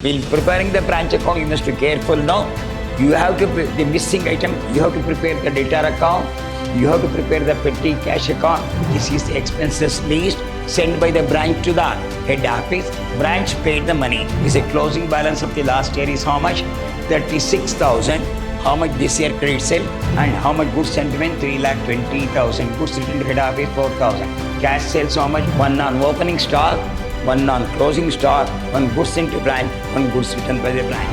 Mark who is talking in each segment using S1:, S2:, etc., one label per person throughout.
S1: While preparing the branch account, you must be careful now. You have to, the missing item, you have to prepare the debtor account, you have to prepare the petty cash account. This is the expenses list sent by the branch to the head office. Branch paid the money. Is a closing balance of the last year is how much? 36,000. How much this year credit sale and how much goods sentiment? 3,20,000. Goods returned to head office 4,000. Cash sales how much? 1 on opening stock, 1 on closing stock, 1 goods sent to branch, 1 goods returned by the branch.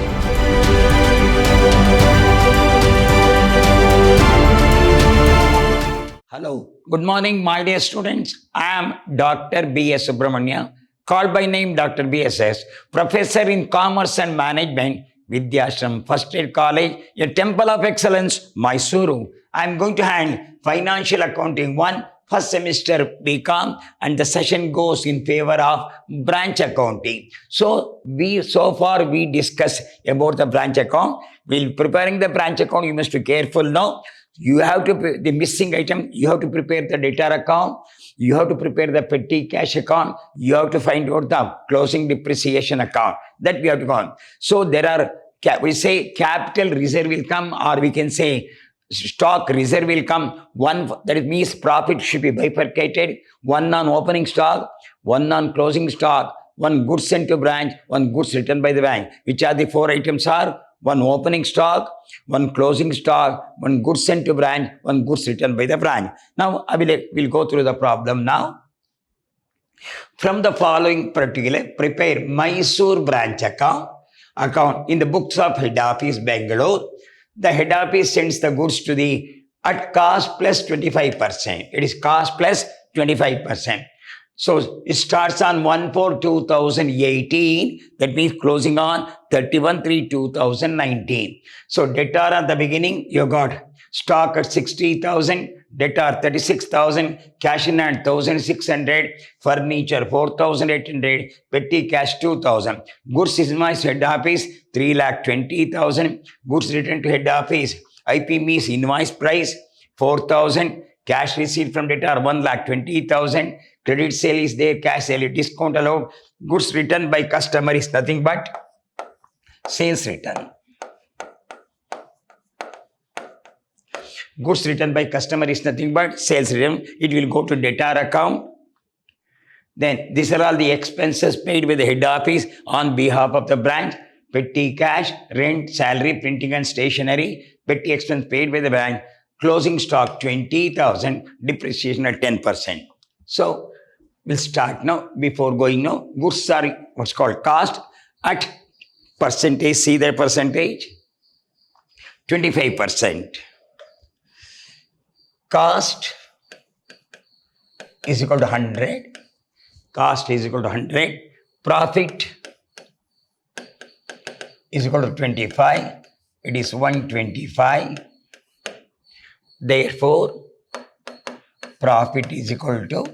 S1: Hello, good morning my dear students. I am Dr. B.S. Subramania, called by name Dr. B.S.S., Professor in Commerce and Management, Vidyashram First Aid College, a Temple of Excellence, Mysuru. I am going to handle Financial Accounting 1, first semester BCom, and the session goes in favor of branch accounting. So far we discussed about the branch account. While preparing the branch account, you must be careful now. You have to, the missing item, you have to prepare the debtor account, you have to prepare the petty cash account, you have to find out the closing depreciation account. That we have to go on. So there are, we say capital reserve will come, or we can say stock reserve will come. One, that means profit should be bifurcated. 1 on opening stock, 1 on closing stock, 1 goods sent to branch, 1 goods returned by the bank. Which are the 4 items are? 1 opening stock, 1 closing stock, 1 goods sent to branch, 1 goods returned by the branch. Now we'll go through the problem now. From the following particular, prepare Mysore branch account in the books of head office Bangalore. The head office sends the goods to the at cost plus 25%. It is cost plus 25%. So it starts on 1/4/2018. That means closing on 31/3/2019. So debtor at the beginning, you got stock at 60,000, debtor 36,000, cash in hand 1,600, furniture 4,800, petty cash 2,000. Goods invoice head office 3,20,000. Goods returned to head office. IP means invoice price 4,000. Cash receipt from debtor 1,20,000. Credit sale is there, cash sale, discount allowed. Goods returned by customer is nothing but sales return. Goods returned by customer is nothing but sales return. It will go to debtor account. Then these are all the expenses paid by the head office on behalf of the branch. Petty cash, rent, salary, printing and stationery. Petty expense paid by the branch. Closing stock 20,000, depreciation at 10%. So we'll start now. Before going now, goods are what's called cost at percentage. See the percentage? 25%. Cost is equal to 100. Cost is equal to 100. Profit is equal to 25. It is 125. Therefore, profit is equal to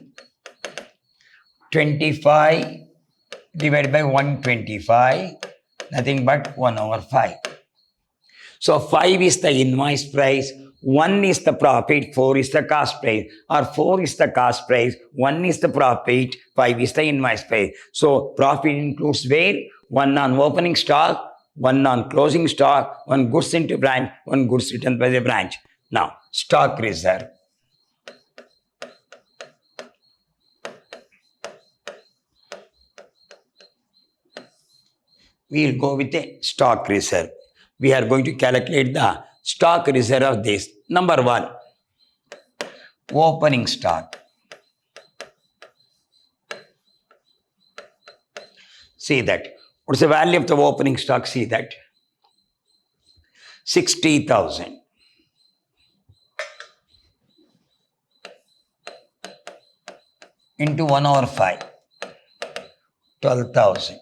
S1: 25 divided by 125, nothing but 1/5. So 5 is the invoice price, 1 is the profit, 4 is the cost price, or 4 is the cost price, 1 is the profit, 5 is the invoice price. So profit includes where? 1 on opening stock, 1 on closing stock, 1 goods sent to branch, 1 goods returned by the branch. Now, stock reserve. We will go with a stock reserve. We are going to calculate the stock reserve of this. Number 1, opening stock. See that. What's the value of the opening stock? See that. 60,000. Into 1/5, 12,000.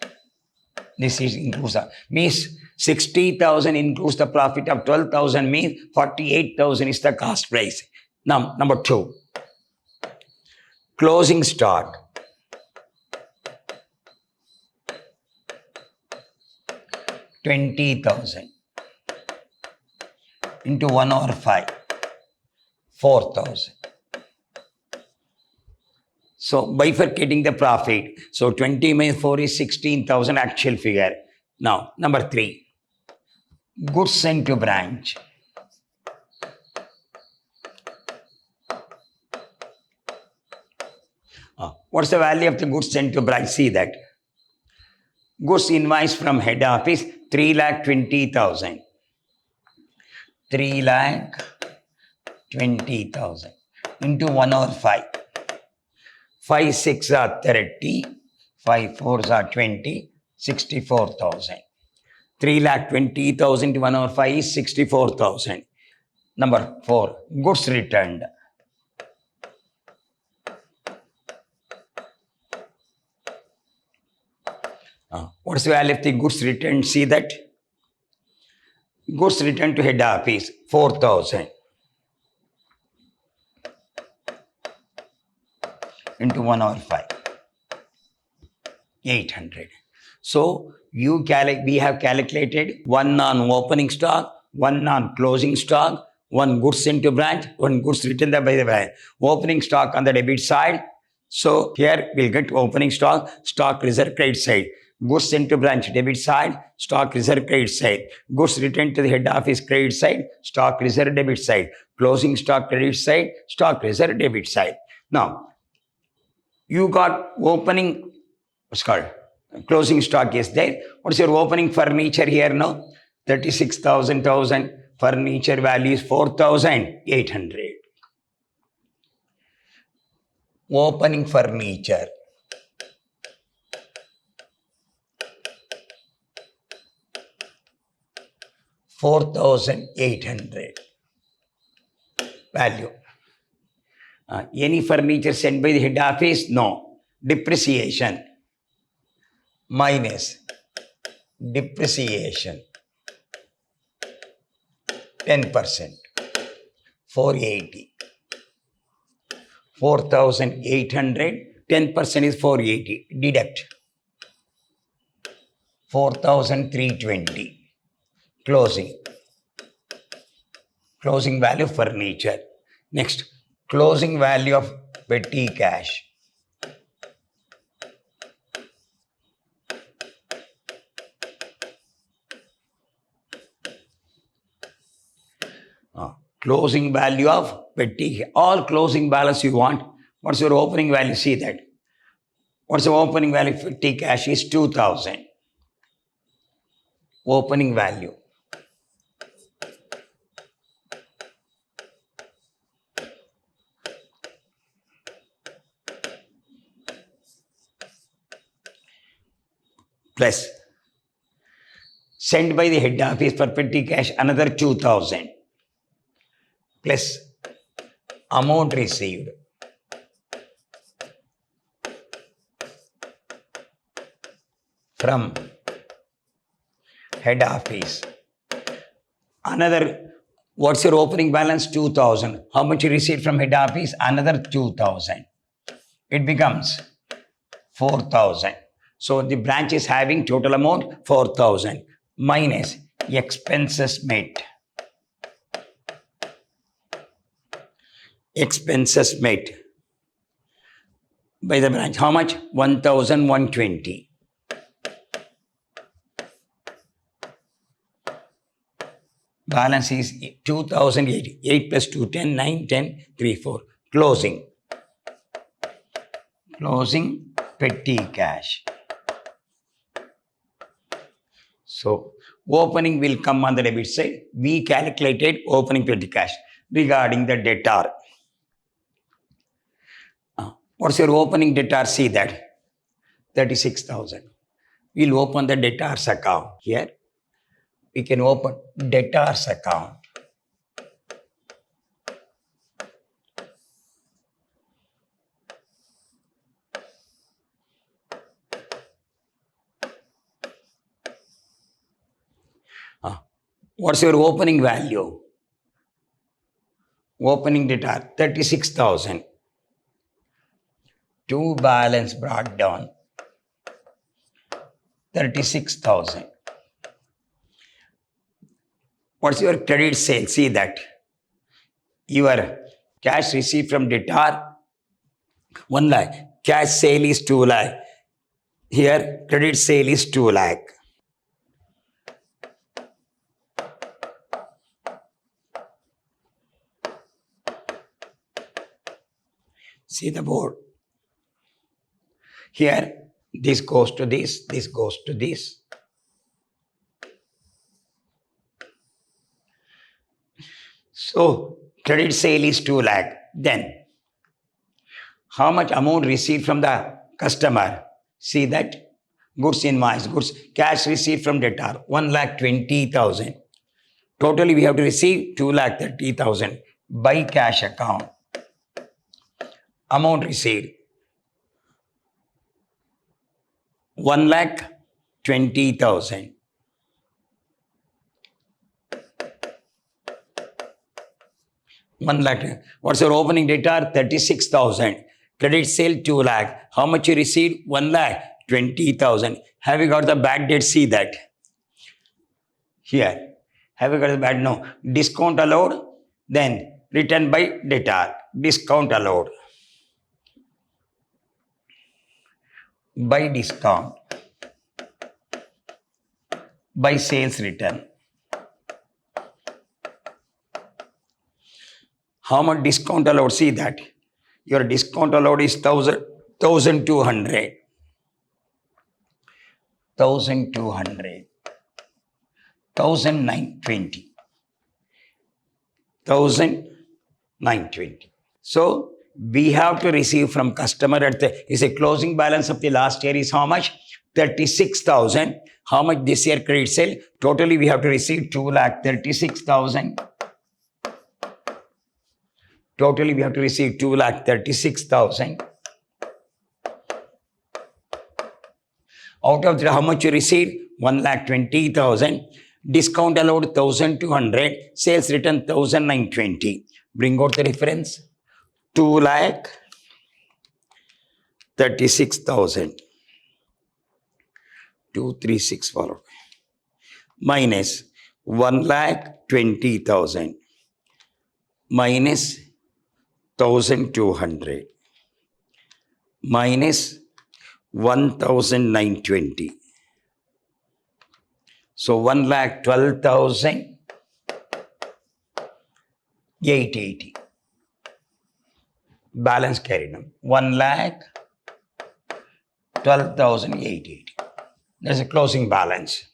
S1: This is includes means 60,000 includes the profit of 12,000 means 48,000 is the cost price. Now number 2, closing stock. 20,000 into 1/5, 4,000. So bifurcating the profit. So 20 minus 4 is 16,000 actual figure. Now, number 3, goods sent to branch. What's the value of the goods sent to branch? See that. Goods invoice from head office 3,20,000. 3,20,000 into 1 over 5. 5 6 are 30. 5 4s are 20. 64,000. 3,20,000 to 1 over 5 is 64,000. Number 4, goods returned. What's the value of the goods returned? See that. Goods returned to head office 4,000 into 1 over 5. 800. So we have calculated 1 on opening stock, 1 on closing stock, 1 goods sent to branch, 1 goods returned by the branch. Opening stock on the debit side. So here we'll get opening stock, stock reserve credit side. Goods sent to branch debit side, stock reserve credit side. Goods returned to the head office credit side, stock reserve debit side. Closing stock credit side, stock reserve debit side. Now, you got opening, what's called, closing stock is there. What's your opening furniture here now? 36,000. Furniture value is 4,800. Opening furniture. $4,800 value. Any furniture sent by the head office? No. Depreciation. Minus depreciation 10%. 480. 4,800. 10% is 480. Deduct 4,320. Closing value of furniture. Next, closing value of petty cash. Closing value of petty, all closing balance you want. What's your opening value? See that. What's the opening value of petty cash is 2,000. Opening value. Plus sent by the head office for petty cash another 2,000 plus amount received from head office. Another, what's your opening balance? 2,000. How much you received from head office? Another 2,000. It becomes 4,000. So the branch is having total amount 4,000 minus expenses met. Expenses met by the branch. How much? 1,120. Balance is 2,080. 8 plus 2, 10, 9, 10, 3, 4. Closing petty cash. So, opening will come on the debit side. We calculated opening petty cash. Regarding the debtor. What's your opening debtor? See that. 36,000. We'll open the debtor's account. Here, we can open debtor's account. What's your opening value? Opening debtor 36,000. To balance brought down 36,000. What's your credit sale? See that. Your cash received from debtor 1 lakh. Cash sale is 2 lakh. Here credit sale is 2 lakh. See the board. Here, this goes to this goes to this. So, credit sale is 2 lakh. Then, how much amount received from the customer? See that goods invoice, goods cash received from debtor 1,20,000. Totally we have to receive 2,30,000 by cash account. Amount received 1,20,000. One lakh. What's your opening debtor? 36,000. Credit sale 2 lakh. How much you received? 1,20,000. Have you got the bad debt? See that. Here. Have you got the bad? No. Discount allowed. Then return by debtor. Discount allowed. By discount. By sales return. How much discount allowed? See that. Your discount allowed is 1,200. 1,200. 1,920. 1,920. So we have to receive from customer at the is a closing balance of the last year is how much? 36,000. How much this year credit sale? Totally we have to receive 2,36,000. Totally we have to receive 2,36,000. Out of that, how much you received? 1,20,000. Discount allowed 1,200. Sales return 1,920. Bring out the difference. 2,36,000. 236 followed. Minus 1,20,000. Minus 1,200. Minus 1,920. So 1,12,880. Balance carried on. 1,12,880. That's a closing balance.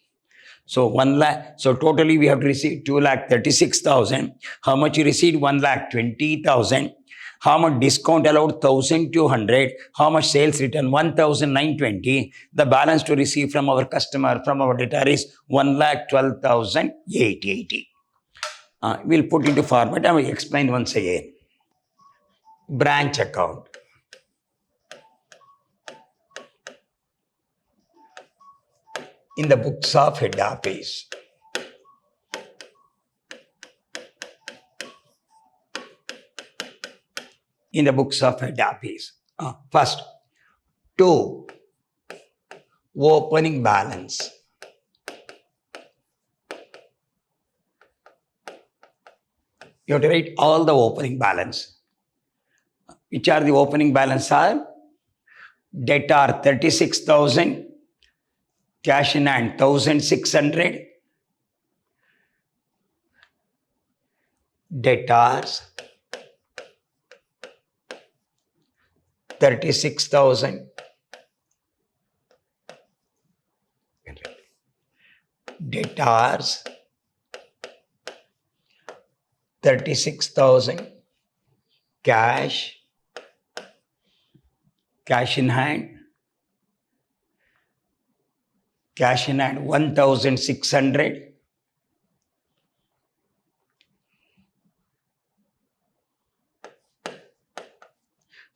S1: So 1 lakh. So totally we have to receive 2,36,000. How much you received? 1,20,000. How much discount allowed? 1,200. How much sales return? 1,920. The balance to receive from our customer, from our debtor is 1,12,880. We'll put into format. I will explain once again. Branch account. In the books of head office. In the books of head office. First, 2. Opening balance. You have to write all the opening balance. Which are the opening balance are? Debtor 36,000. Cash in hand 1,600. Debtors 36,000. Debtors 36,000. Cash in hand. Cash in hand 1,600.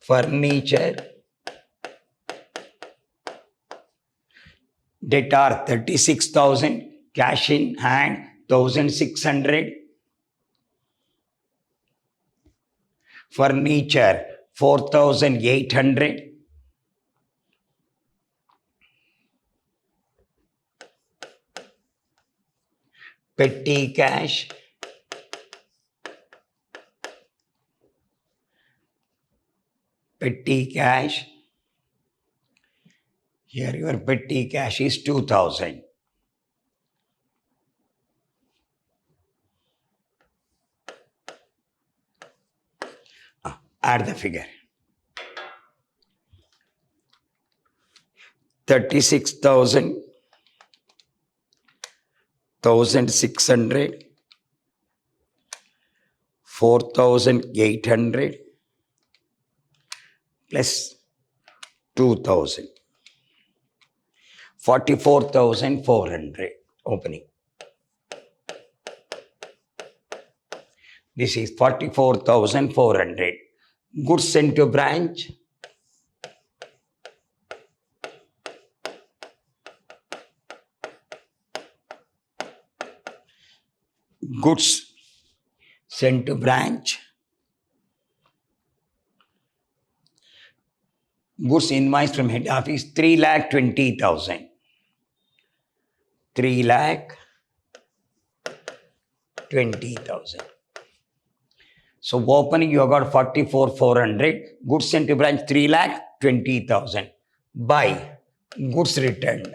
S1: Furniture. Debtor 36,000. Cash in hand 1,600. Furniture 4,800. Petty cash. Petty cash. Here your petty cash is 2,000. Add the figure. 36,000, 1,600, 4,800 plus 2,000. 44,400 opening. This is 44,400. Goods sent to branch. Goods sent to branch. Goods invoice from head office 3,20,000. 3,20,000. So opening you have got 44,400. Goods sent to branch 3,20,000. Buy goods returned.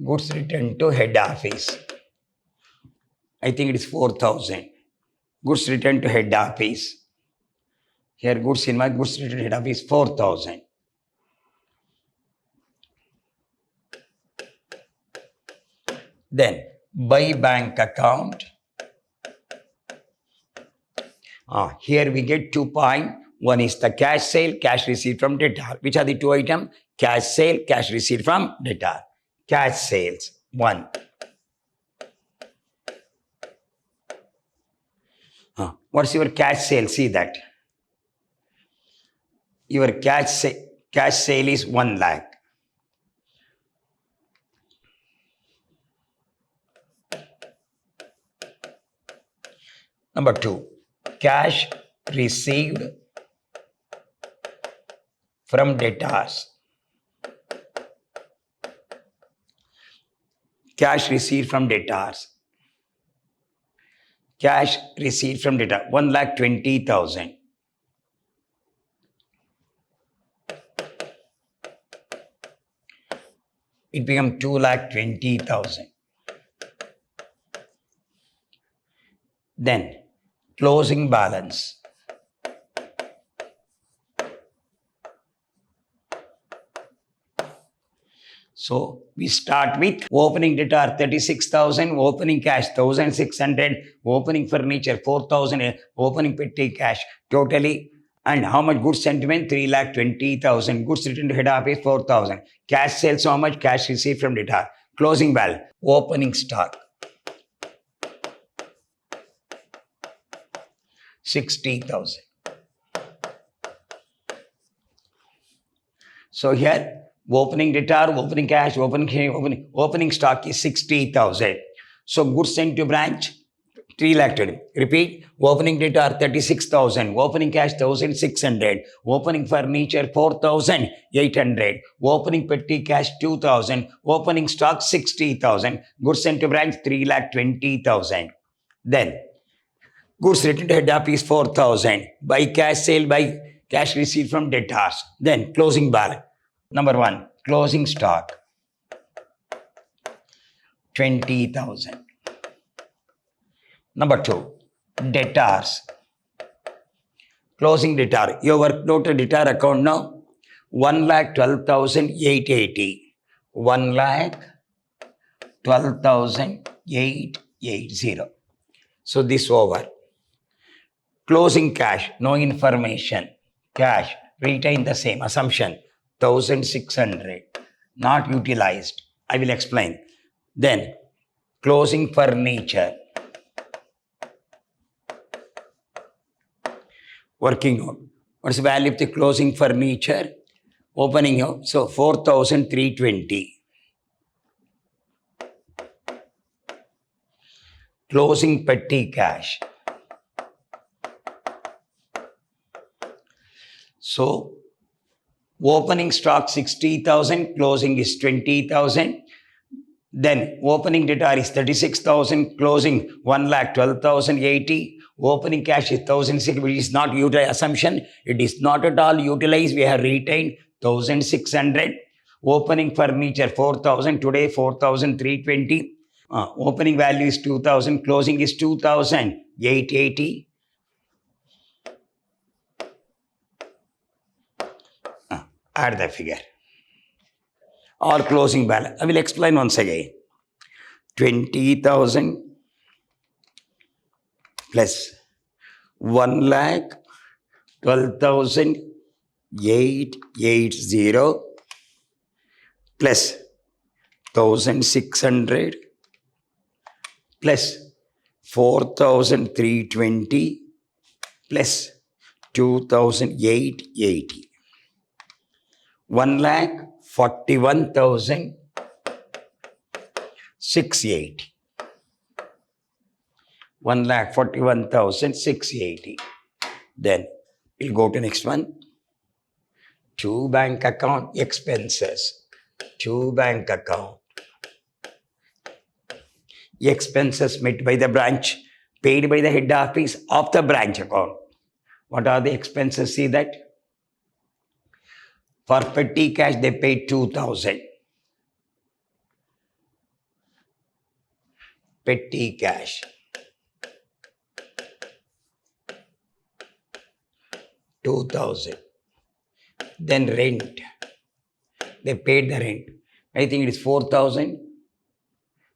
S1: Goods returned to head office. I think it is 4,000. Goods returned to head office. Here goods invoice, goods returned to head office 4,000. Then buy bank account. Here we get 2 points. One is the cash sale, cash received from debtor. Which are the 2 items? Cash sale, cash received from debtor. Cash sales, 1. What's your cash sale? See that. Your cash sale is 1 lakh. Number 2, cash received from debtors. Cash received from debtors. Cash received from debtor 1,20,000. It becomes 2,20,000. Then closing balance. So we start with opening debtor 36,000, opening cash 1,600, opening furniture 4,000, opening petty cash totally. And how much goods sentiment? 3,20,000. Goods returned to head office 4,000. Cash sales how much? Cash received from debtor. Closing balance. Opening stock 60,000. So here opening debtor, opening cash, opening stock is 60,000. So goods sent to branch 3,20,000. Repeat. Opening debtor 36,000. Opening cash 1,600. Opening furniture 4,800. Opening petty cash 2,000. Opening stock 60,000. Goods sent to branch 3,20,000. Then goods returned to head office 4,000. By cash sale, by cash received from debtors. Then closing balance. Number 1, closing stock 20,000. Number 2, debtors. Closing debtor. You work out a debtor account now. 1,12,880. 1,12,880. So this over. Closing cash, no information. Cash, retain the same assumption. 1,600. Not utilized. I will explain. Then closing furniture. Working out. What's the value of the closing furniture? Opening out. So 4,320. Closing petty cash. So opening stock 60,000, closing is 20,000. Then opening debtor is 36,000, closing 1,12,080. Opening cash is 1,600, which is not utilized assumption. It is not at all utilized. We have retained 1,600. Opening furniture 4,000. Today 4,320. Opening value is 2,000. Closing is 2,880. add the figure or closing balance. I will explain once again. 20,000 plus 1,12,880 plus 1,600 plus 4,320 plus 2,880. 1,41,680. 1,41,680. Then we'll go to next one. To bank account expenses. To bank account. Expenses met by the branch, paid by the head office of the branch account. What are the expenses? See that. For petty cash, they paid 2,000. Petty cash. 2,000. Then rent. They paid the rent. I think it is 4,000.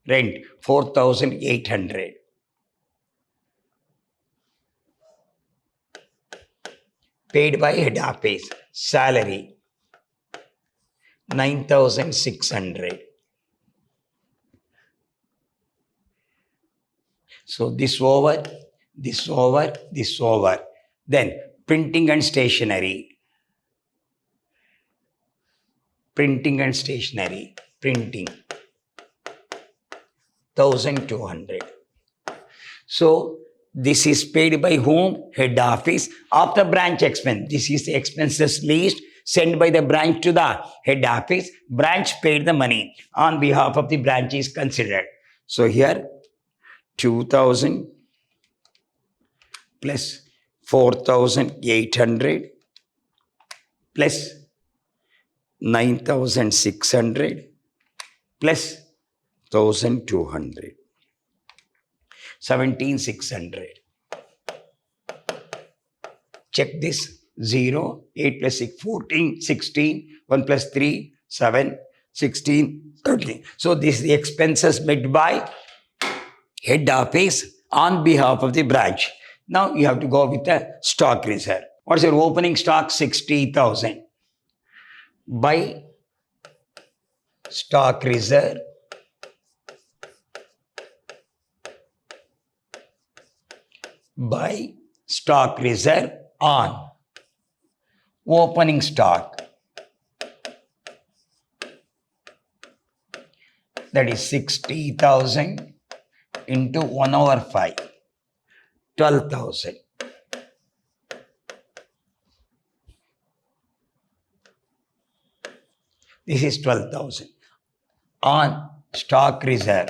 S1: Rent 4,800. Paid by head office. Salary 9,600. So this over, this over, this over. Then printing and stationery. Printing and stationery. Printing 1,200. So this is paid by whom? Head office of the branch expense. This is the expenses list sent by the branch to the head office. Branch paid the money on behalf of the branch is considered. So here 2,000 plus 4,800 plus 9,600 plus 1,200. 17,600. Check this. 0, 8 plus 6, 14, 16, 1 plus 3, 7, 16, 13. So this is the expenses met by head office on behalf of the branch. Now you have to go with the stock reserve. What's your opening stock? 60,000. By stock reserve by stock reserve on opening stock, that is 60,000 into 1/5, 12,000. This is 12,000 on stock reserve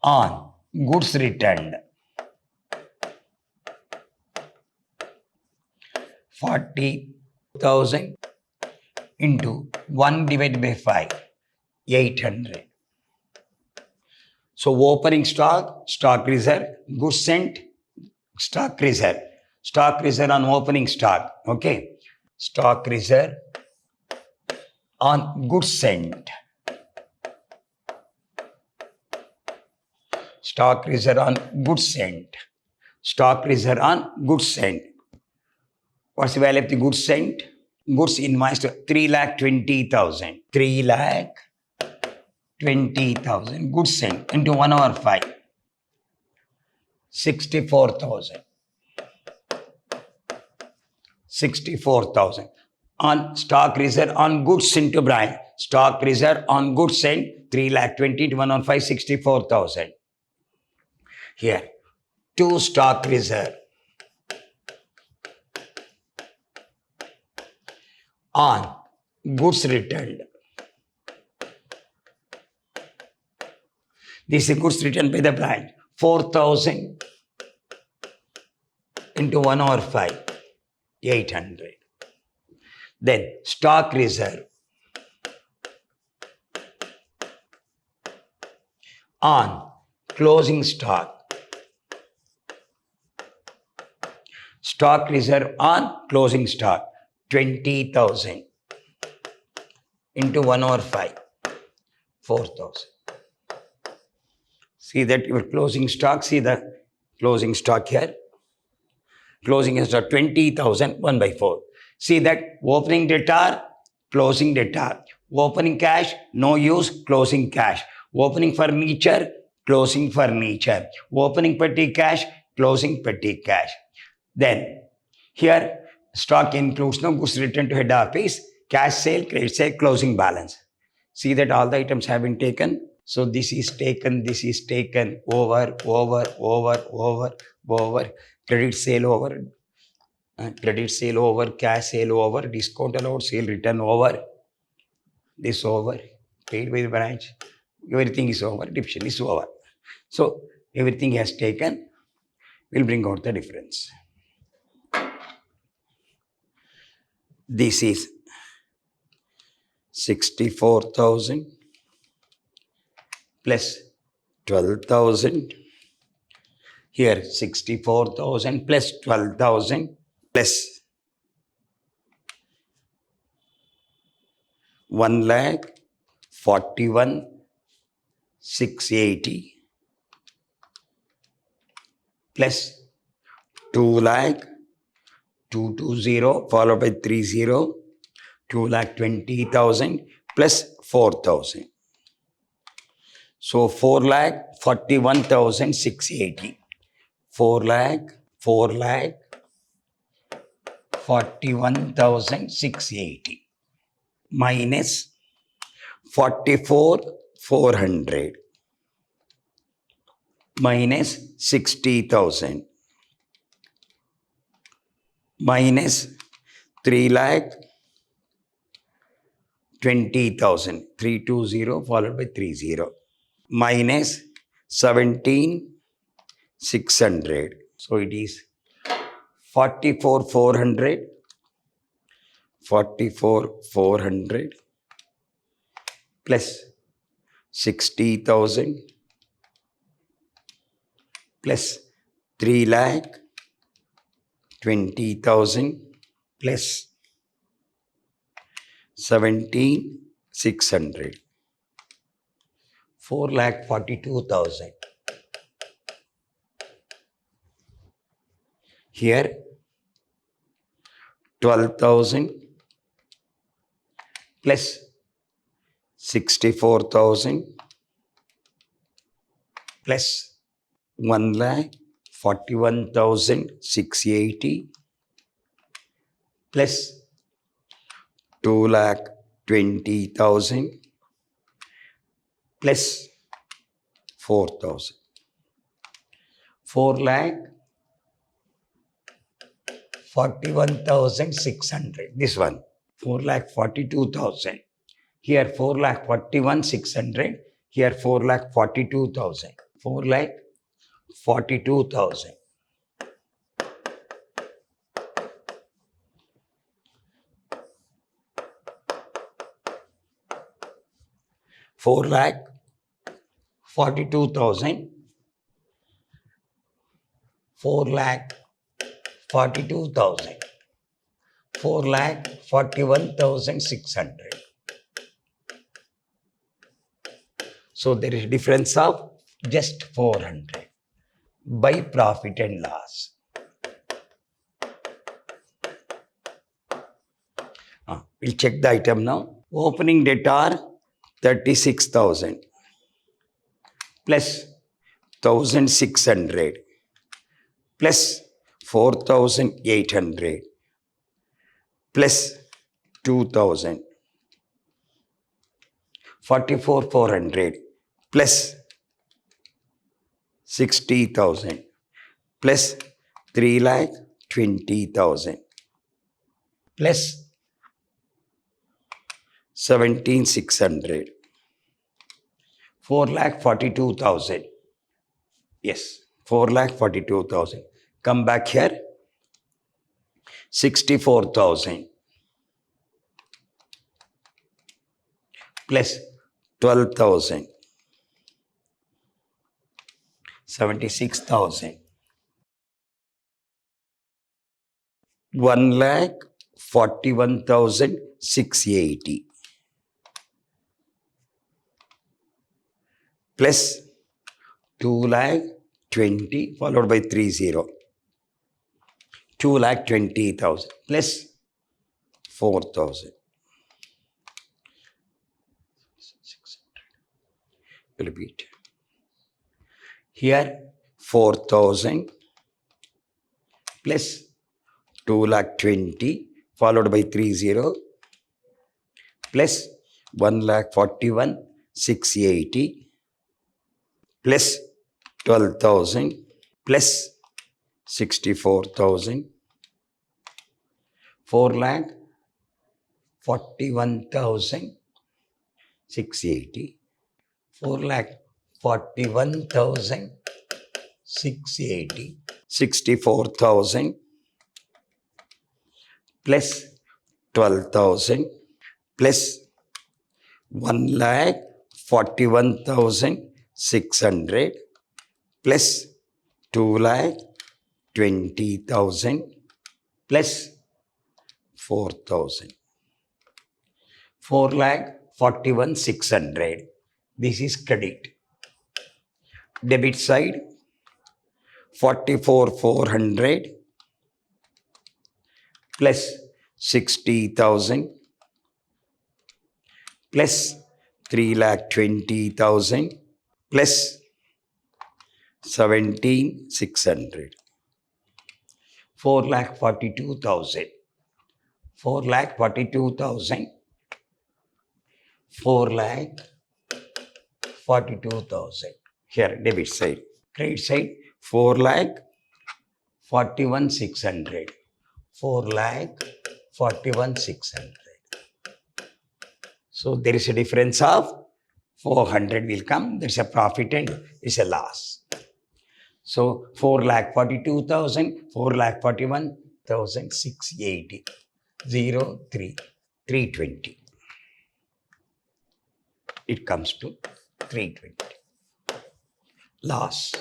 S1: on goods returned, 40,000 into 1 divided by 5, 800. So opening stock, stock reserve, goods sent, stock reserve on opening stock. Okay. Stock reserve on goods sent. Stock reserve on goods sent. Stock reserve on goods sent. What's the value of the goods sent? Goods invoiced 3,20,000. 3,20,000. Goods sent into 1/5. 64,000. 64,000. On stock reserve on goods into branch. Stock reserve on goods sent 3,20,000 to 1/5, 64,000. Here, to stock reserve on goods returned. This is goods returned by the branch. 4,000 into 1/5, 800. Then stock reserve on closing stock. stock reserve on closing stock 20,000 into 1 over 5, 4,000. See that your closing stock, see the closing stock here. Closing stock 20,000, 1 by 4. See that opening debtor, closing debtor. Opening cash, no use, closing cash. Opening furniture, closing furniture. Opening petty cash, closing petty cash. Then here stock includes no goods returned to head office, cash sale, credit sale, closing balance. See that all the items have been taken. So this is taken, over, credit sale over, cash sale over, discount allowed, sale return over, this over, paid by the branch, everything is over, division is over. So everything has taken, we'll bring out the difference. This is 64,000 plus 12,000. Here 64,000 plus 12,000 plus 1,41,680 plus 2,220 followed by 30, 2,20,000 plus 4,000. So 4,41,680. 4,41,680 minus 44,400 minus 60,000 minus 3,20,000, 320 followed by 30 minus 17,600. So it is 44,400 plus 60,000 plus 3,20,000 plus 17,600. 4,42,000. Here 12,000 plus 64,000 plus 1,41,680 plus 2,20,000 plus 4,000. 4,41,600. This one 4,42,000. Here 4,41,600. Here 4,42,000. 4,42,000. Four lakh 42,000, 4,42,000, 4,41,600. So there is a difference of just 400 by profit and loss. We'll check the item now. Opening debtor 36,000 plus 1,600 plus 4,800 plus 2,000. 44,400 plus 60,000 plus 3,20,000 plus 17,600. 4,42,000. Yes, 4,42,000. Come back here. 64,000 plus 12,000. 76,000 1,41,680 plus 2,20,000 followed by 30. 2,20,000 plus 4,000. Repeat. Here 4,000 plus 2,20,000 followed by 30 plus 1,41,680 plus 12,000 plus 64,000 4,41,680 4,41,680 64,000 plus 12,000 plus 1,41,600 plus 2,20,000 plus 4,000. 4,41,600. This is credit. Debit side 44,400 plus 60,000 plus 3,20,000 plus 17,600. 4,42,000. 4,42,000. 4,42,000. Here, debit side. Credit side, 4,41,600. 4,41,600. So there is a difference of 400 will come. There is a profit and is a loss. So 4,42,000, 4,41,680. 320. It comes to 320. Loss.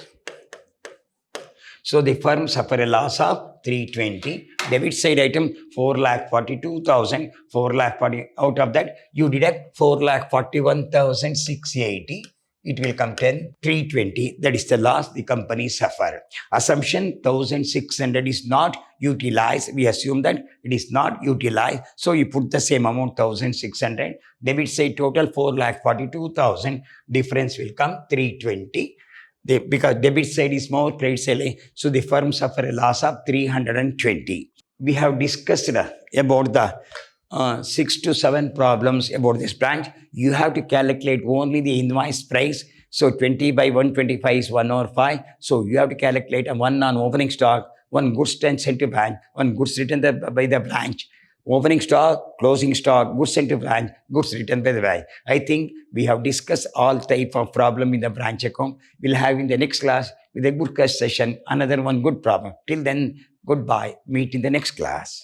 S1: So the firm suffer a loss of 320. Debit side item 4,42,000. 4,40,000. Out of that, you deduct 4,41,680. It will come 320. That is the loss the company suffer. Assumption 1,600 is not utilized. We assume that it is not utilized. So you put the same amount 1,600. Debit side total 4,42,000. Difference will come 320. Because debit side is more, credit side, so the firm suffer a loss of 320. We have discussed about the 6 to 7 problems about this branch. You have to calculate only the invoice price. So 20 by 125 is 1/5. So you have to calculate one on opening stock, one goods sent to branch, one goods returned by the branch. Opening stock, closing stock, goods sent to branch, goods returned by the branch. I think we have discussed all type of problem in the branch account. We'll have in the next class with a good class session, another one good problem. Till then, goodbye. Meet in the next class.